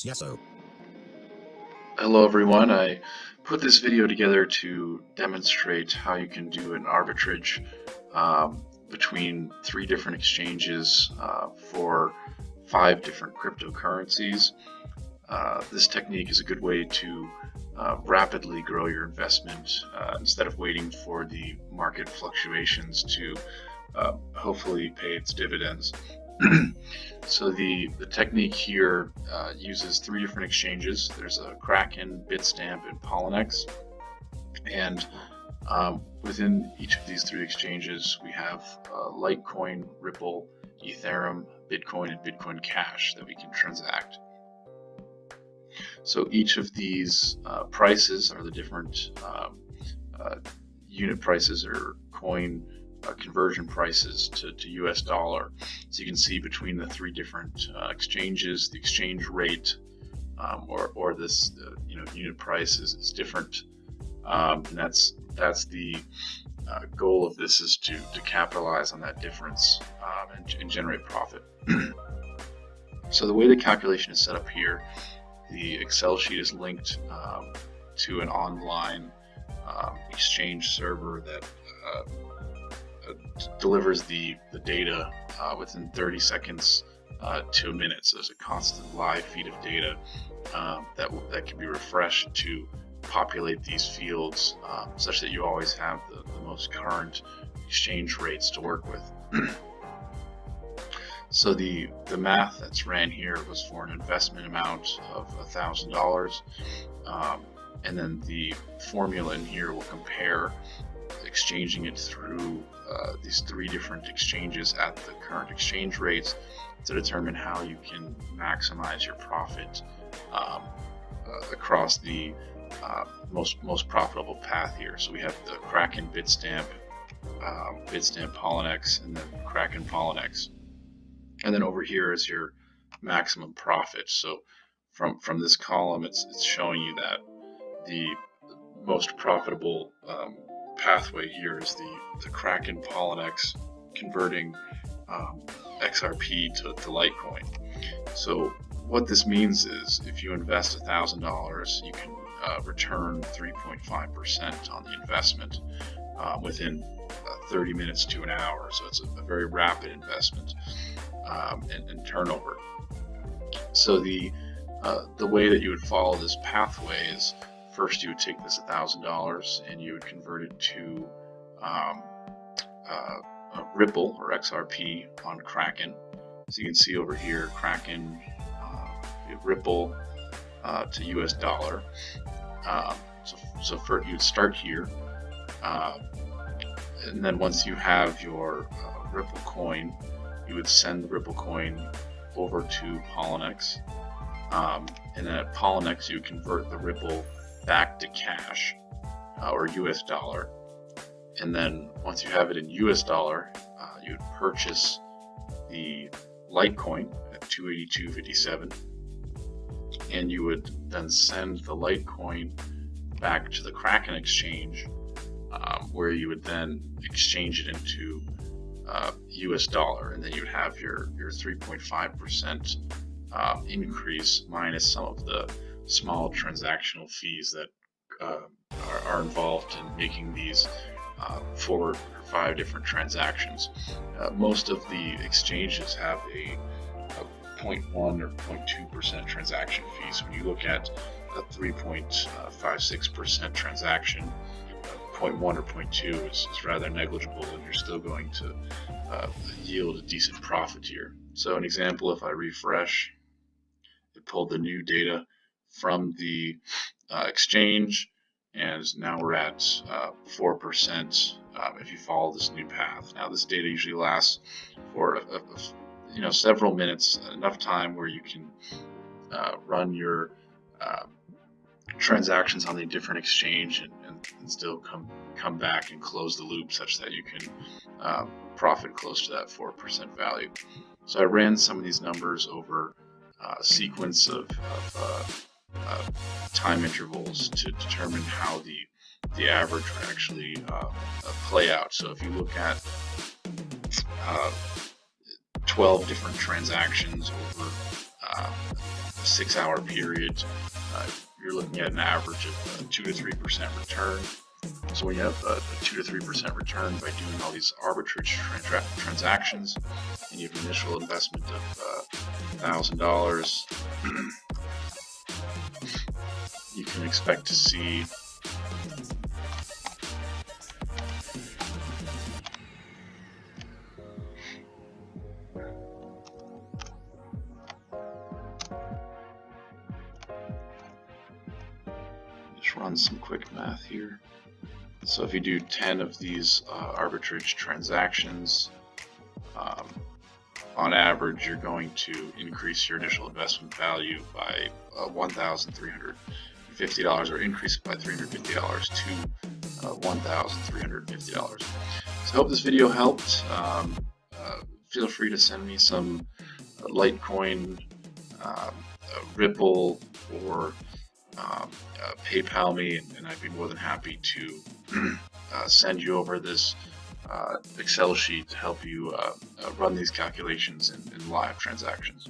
Yes, yes, sir. Hello everyone, I put this video together to demonstrate how you can do an arbitrage between 3 different exchanges for 5 different cryptocurrencies. This technique is a good way to rapidly grow your investment instead of waiting for the market fluctuations to hopefully pay its dividends. So the technique here uses 3 different exchanges. There's a Kraken, Bitstamp, and Poloniex. And within each of these 3 exchanges, we have Litecoin, Ripple, Ethereum, Bitcoin, and Bitcoin Cash that we can transact. So each of these prices are the different unit prices or coin conversion prices to US dollar. So you can see between the 3 different exchanges, the exchange rate or this unit price is different, and that's the goal of this is to capitalize on that difference and generate profit. So the way the calculation is set up here, the Excel sheet is linked to an online exchange server that delivers the data within 30 seconds to a minute. So there's a constant live feed of data that can be refreshed to populate these fields such that you always have the most current exchange rates to work with. So the math that's ran here was for an investment amount of $1,000, and then the formula in here will compare exchanging it through these 3 different exchanges at the current exchange rates to determine how you can maximize your profit across the most profitable path here. So we have the Kraken, Bitstamp, Poloniex, and then Kraken, Poloniex. And then over here is your maximum profit. So from this column, it's showing you that the most profitable pathway here is the Kraken Poloniex converting XRP to Litecoin. So what this means is if you invest $1,000, you can return 3.5% on the investment within 30 minutes to an hour. So it's a very rapid investment and turnover. So the way that you would follow this pathway is first you would take this $1,000 and you would convert it to Ripple or XRP on Kraken. So you can see over here Kraken, Ripple to US dollar. So first you'd start here, and then once you have your Ripple coin, you would send the Ripple coin over to Poloniex, and then at Poloniex you convert the Ripple back to cash or US dollar, and then once you have it in US dollar, you would purchase the Litecoin at 282.57, and you would then send the Litecoin back to the Kraken exchange, where you would then exchange it into US dollar, and then you would have your 3.5% increase minus some of the small transactional fees that are involved in making these 4 or 5 different transactions. Most of the exchanges have a 0.1 or 0.2% transaction fees. When you look at a 3.56% transaction, 0.1 or 0.2 is rather negligible, and you're still going to yield a decent profit here. So an example, if I refresh, it pulled the new data from the exchange, and now we're at 4% if you follow this new path. Now this data usually lasts for several minutes, enough time where you can run your transactions on the different exchange and still come back and close the loop such that you can profit close to that 4% value. So I ran some of these numbers over a sequence of time intervals to determine how the average would actually play out. So if you look at 12 different transactions over 6-hour period, you're looking at an average of 2 to 3% return. So when you have a 2 to 3% return by doing all these arbitrage transactions, and you have an initial investment of $1,000, you can expect to see run some quick math here. So if you do 10 of these arbitrage transactions, on average you're going to increase your initial investment value by $1,350, or increase it by $350 to $1,350. So I hope this video helped. Feel free to send me some Litecoin, Ripple, or PayPal me, and I'd be more than happy to send you over this Excel sheet to help you run these calculations in live transactions.